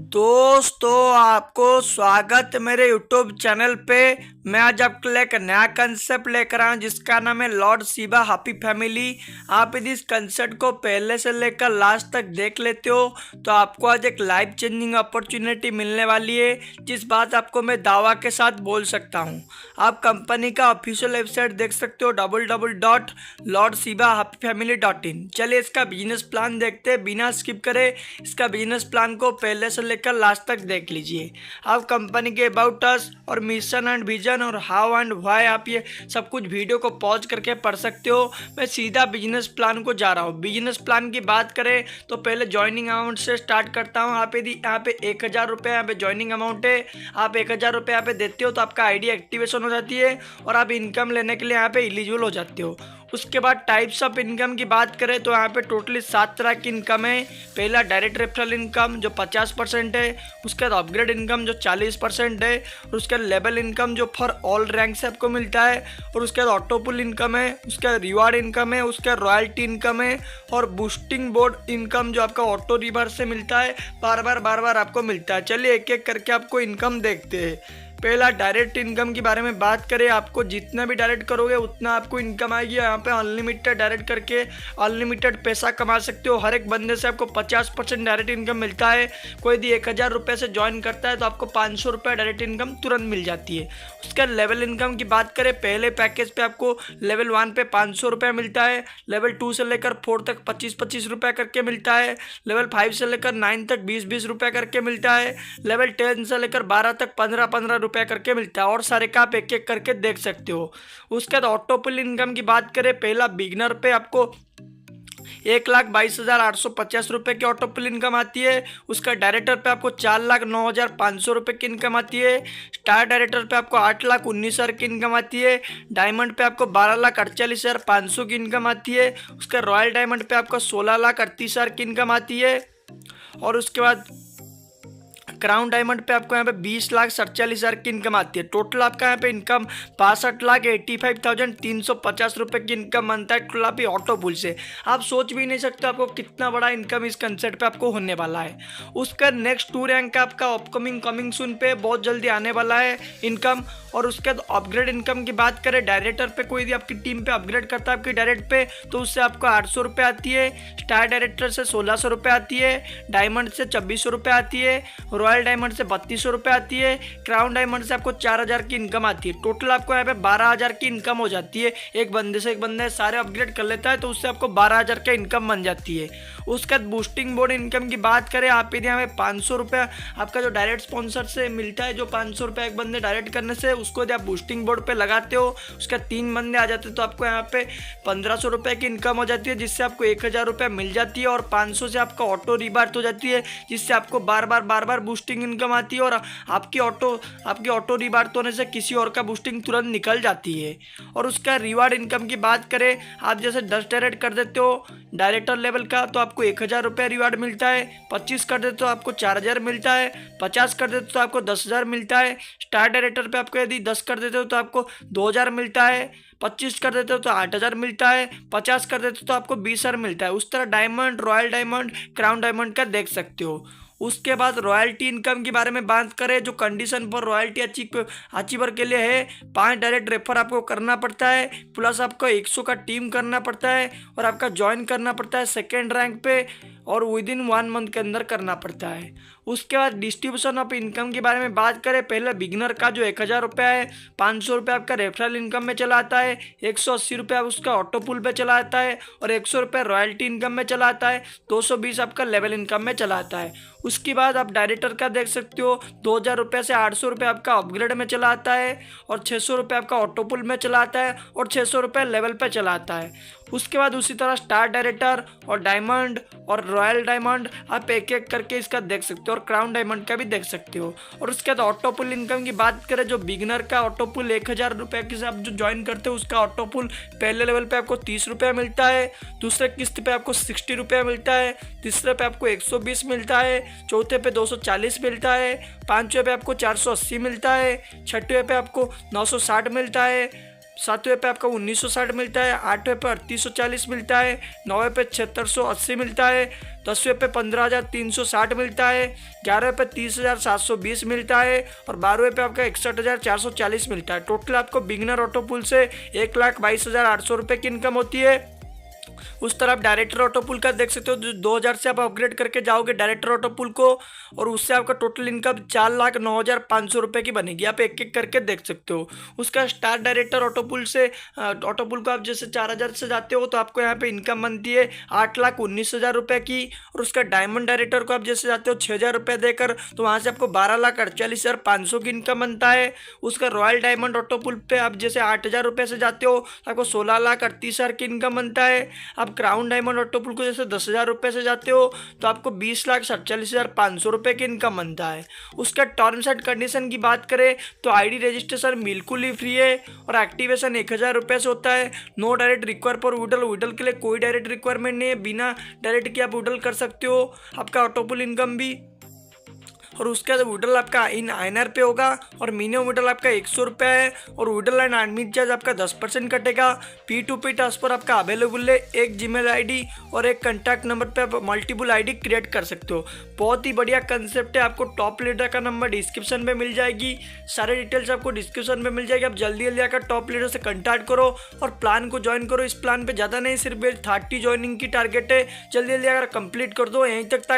दोस्तों आपको स्वागत मेरे यूट्यूब चैनल पे। मैं आज आपके लिए एक नया कंसेप्ट लेकर आया हूँ जिसका नाम है लॉर्ड शिवा हैप्पी फैमिली। आप यदि इस कंसेप्ट को पहले से लेकर लास्ट तक देख लेते हो तो आपको आज एक लाइफ चेंजिंग अपॉर्चुनिटी मिलने वाली है, जिस बात आपको मैं दावा के साथ बोल सकता हूँ। आप कंपनी का ऑफिशियल वेबसाइट देख सकते हो www.lordshivahappyfamily.in। चलिए इसका बिजनेस प्लान देखते हैं बिना स्किप करे। इसका बिजनेस प्लान को पहले से लेकर लास्ट तक देख लीजिए। आप कंपनी के अबाउट अस और मिशन एंड विजन और हाउ एंड व्हाई आप ये सब कुछ वीडियो को पॉज करके पढ़ सकते हो। मैं सीधा बिजनेस प्लान को जा रहा हूँ। बिजनेस प्लान की बात करें तो पहले ज्वाइनिंग अमाउंट से स्टार्ट करता हूँ। आप यदि यहाँ पे 1000 रुपये यहाँ पे ज्वाइनिंग अमाउंट है, आप 1000 रुपये यहाँ पे देते हो तो आपका आईडी एक्टिवेशन हो जाती है और आप इनकम लेने के लिए यहाँ पे एलिजिबल हो जाते हो। उसके बाद टाइप्स ऑफ इनकम की बात करें तो यहाँ पे टोटली 7 तरह की इनकम है। पहला डायरेक्ट रेफरल इनकम जो 50% है, उसके बाद अपग्रेड इनकम जो 40% है, और उसके बाद लेवल इनकम जो फॉर ऑल रैंक से आपको मिलता है, और उसके बाद ऑटोपुल इनकम है, उसके बाद रिवार्ड इनकम है, उसके बाद रॉयल्टी इनकम है, और बूस्टिंग बोर्ड इनकम जो आपका ऑटो रिवर्स से मिलता है, बार बार आपको मिलता है। चलिए एक एक करके आपको इनकम देखते हैं। पहला डायरेक्ट इनकम के बारे में बात करें, आपको जितना भी डायरेक्ट करोगे उतना आपको इनकम आएगी। यहाँ पे अनलिमिटेड डायरेक्ट करके अनलिमिटेड पैसा कमा सकते हो। हर एक बंदे से आपको 50% डायरेक्ट इनकम मिलता है। कोई भी 1000 रुपये से ज्वाइन करता है तो आपको 500 रुपये डायरेक्ट इनकम तुरंत मिल जाती है। उसका लेवल इनकम की बात करें, पहले पैकेज पे आपको लेवल 1 पे 500 रुपये मिलता है, लेवल 2 से लेकर 4 तक 25-25 रुपये करके मिलता है, लेवल 5 से लेकर 9 तक 20-20 रुपये करके मिलता है, लेवल 10 से लेकर 12 तक 15-15 रुपये करके मिलता है, और सारे का आप एक एक करके देख सकते हो। उसके बाद ऑटोपुल इनकम की बात करें, पहला बिगनर पे आपको 1,22,850 रुपये की ऑटोपुल इनकम आती है। उसका डायरेक्टर पे आपको 4,09,500 रुपये की इनकम आती है। स्टार डायरेक्टर पे आपको 8,19,000 की इनकम आती है। डायमंड पे आपको 12,48,500 की इनकम आती है। उसका रॉयल डायमंड पे आपको 16,38,000 की इनकम आती है। और उसके बाद क्राउन डायमंड पे आपको यहाँ पे 20,47,000 की इनकम आती है। टोटल आपका यहाँ पे इनकम 65,85,350 रुपये की इनकम बनता है टोटल आप ऑटो पुल से। आप सोच भी नहीं सकते आपको कितना बड़ा इनकम इस कंसेप्ट पे आपको होने वाला है। उसका नेक्स्ट 2 रैंक का आपका अपकमिंग कमिंग सून पे बहुत जल्दी आने वाला है इनकम। और उसके बाद अपग्रेड इनकम की बात करें, डायरेक्टर पे कोई भी आपकी टीम पे अपग्रेड करता है आपकी डायरेक्ट पे तो उससे आपको 800 रुपये आती है। स्टार डायरेक्टर से 1600 रुपये आती है। डायमंड से 2600 रुपये आती है। रॉयल डायमंड से 3200 रुपये आती है। क्राउन डायमंड से आपको 4000 की इनकम आती है। टोटल आपको यहाँ पे 12,000 की इनकम हो जाती है। एक बंदे से एक बंदे सारे अपग्रेड कर लेता है तो उससे आपको 12,000 का इनकम बन जाती है। उसके बाद बूस्टिंग बोर्ड इनकम की बात करें, आप यदि यहाँ पे 500 रुपये आपका जो डायरेक्ट स्पॉन्सर से मिलता है, जो 500 रुपये एक बंदे डायरेक्ट करने से उसको यदि आप बूस्टिंग बोर्ड पे लगाते हो, उसका 3 बंदे आ जाते हैं तो आपको यहाँ पे 1500 रुपये की इनकम हो जाती है, जिससे आपको 1000 रुपये मिल जाती है। और 500 से आपका ऑटो रिबार्ट हो जाती है, जिससे आपको बार बार बूस्टिंग इनकम आती है। और आपकी ऑटो रिबार्ट होने से किसी और का बूस्टिंग तुरंत निकल जाती है। और उसका रिवार्ड इनकम की बात करें, आप जैसे 10 डायरेक्ट कर देते हो डायरेक्टर लेवल का तो आपको 1000 रुपये रिवार्ड मिलता है। 25 कर देते तो आपको 4000 मिलता है। 50 कर देते तो आपको 10,000 मिलता है। स्टार डायरेक्टर पे आपको यदि 10 कर देते हो तो आपको 2000 मिलता है। 25 कर देते हो तो 8,000 मिलता है। 50 कर देते हो तो आपको 20,000 मिलता है। उस तरह diamond, royal diamond, crown diamond का देख सकते हो। उसके बाद रॉयल्टी इनकम के बारे में बात करें, जो कंडीशन पर रॉयल्टी अचीवर के लिए है, 5 डायरेक्ट रेफर आपको करना पड़ता है, प्लस आपको 100 का टीम करना पड़ता है, और आपका ज्वाइन करना पड़ता है 2nd रैंक पे, और विदिन 1 मंथ के अंदर करना पड़ता है। उसके बाद डिस्ट्रीब्यूशन ऑफ इनकम के बारे में बात करें, पहले बिगनर का जो 1000 रुपये है, 500 रुपये आपका रेफरल इनकम में चला आता है, 180 रुपये उसका ऑटो पुल पे चला आता है, और 100 रुपये रॉयल्टी इनकम में चला आता है, 220 आपका लेवल इनकम में चला आता है। उसके बाद आप डायरेक्टर का देख सकते हो, 2000 रुपये से 800 रुपये आपका अपग्रेड में चला आता है, और 600 रुपये आपका ऑटो पुल में चला आता है, और 600 रुपये लेवल पे चला आता है। उसके बाद उसी तरह स्टार डायरेक्टर और डायमंड और रॉयल डायमंड आप एक एक करके इसका देख सकते हो, और क्राउन डायमंड का भी देख सकते हो। और उसके बाद ऑटो पुल इनकम की बात करें, जो बिगनर का ऑटो पुल 1000 रुपये के साथ जो ज्वाइन करते हो उसका ऑटो पुल पहले लेवल पे आपको 30 रुपये मिलता है, दूसरे किस्त पे आपको 60 रुपये मिलता है, तीसरे पे आपको 120 मिलता है, चौथे पे 240 मिलता है, 5वें पे आपको 480 मिलता है, 6वें पे आपको 960 मिलता है, सातवें पे आपका 1960 मिलता है, आठवें पे 3840 मिलता है, नौवें पे 7680 मिलता है, 10वें पे 15360 मिलता है, 11वें पे 30720 मिलता है और 12वें पे आपका 61,440 मिलता है। टोटल आपको बिगनर ऑटो पुल से 1,22,800 रुपये की इनकम होती है। उस तरह आप डायरेक्टर ऑटो पुल का देख सकते हो, 2000 से आप अपग्रेड करके जाओगे डायरेक्टर ऑटो पुल को और उससे आपका टोटल इनकम 4,09,500 रुपये की बनेगी। आप एक एक करके देख सकते हो। उसका स्टार डायरेक्टर ऑटो पुल से ऑटो पुल को आप जैसे 4000 से जाते हो तो आपको यहाँ पे इनकम बनती है 8,19,000 रुपये की। और उसका डायमंड डायरेक्टर को आप जैसे जाते हो 6,000 रुपये देकर तो वहाँ से आपको 12,48,500 की इनकम बनता है। उसका रॉयल डायमंड ऑटो पुल पे आप जैसे 8,000 रुपये से जाते हो तो आपको 16,38,000 की इनकम बनता है। आप क्राउन डायमंड ऑटो पुल को जैसे 10,000 रुपये से जाते हो तो आपको 20,47,500 रुपये की इनकम बनता है। उसका टर्म्स एंड कंडीशन की बात करें तो आईडी रजिस्ट्रेशन बिल्कुल ही फ्री है और एक्टिवेशन 1,000 रुपये से होता है। No direct require for withdrawal, withdrawal के लिए कोई डायरेक्ट रिक्वायरमेंट नहीं है, बिना डायरेक्ट के आप विड्रॉल कर सकते हो आपका ऑटो पुल इनकम भी। और उसके बाद विड्रॉल आपका इन INR पे होगा और मिनिमम विड्रॉल आपका 100 रुपये है और विड्रॉल एंड एडमिट चार्ज आपका 10% कटेगा। P2P ट्रांसफर आपका अवेलेबल है, एक जीमेल आईडी और एक कॉन्टैक्ट नंबर पे आप मल्टीपल आईडी क्रिएट कर सकते हो। बहुत ही बढ़िया कंसेप्ट है। आपको टॉप लीडर का नंबर डिस्क्रिप्शन में मिल जाएगी, सारे डिटेल्स आपको डिस्क्रिप्शन में मिल जाएगी। आप जल्दी जल्दी आकर टॉप लीडर से कॉन्टैक्ट करो और प्लान को ज्वाइन करो। इस प्लान पे ज़्यादा नहीं, सिर्फ 30 ज्वाइनिंग की टारगेट है। जल्दी जल्दी अगर कंप्लीट कर दो। यहीं तक था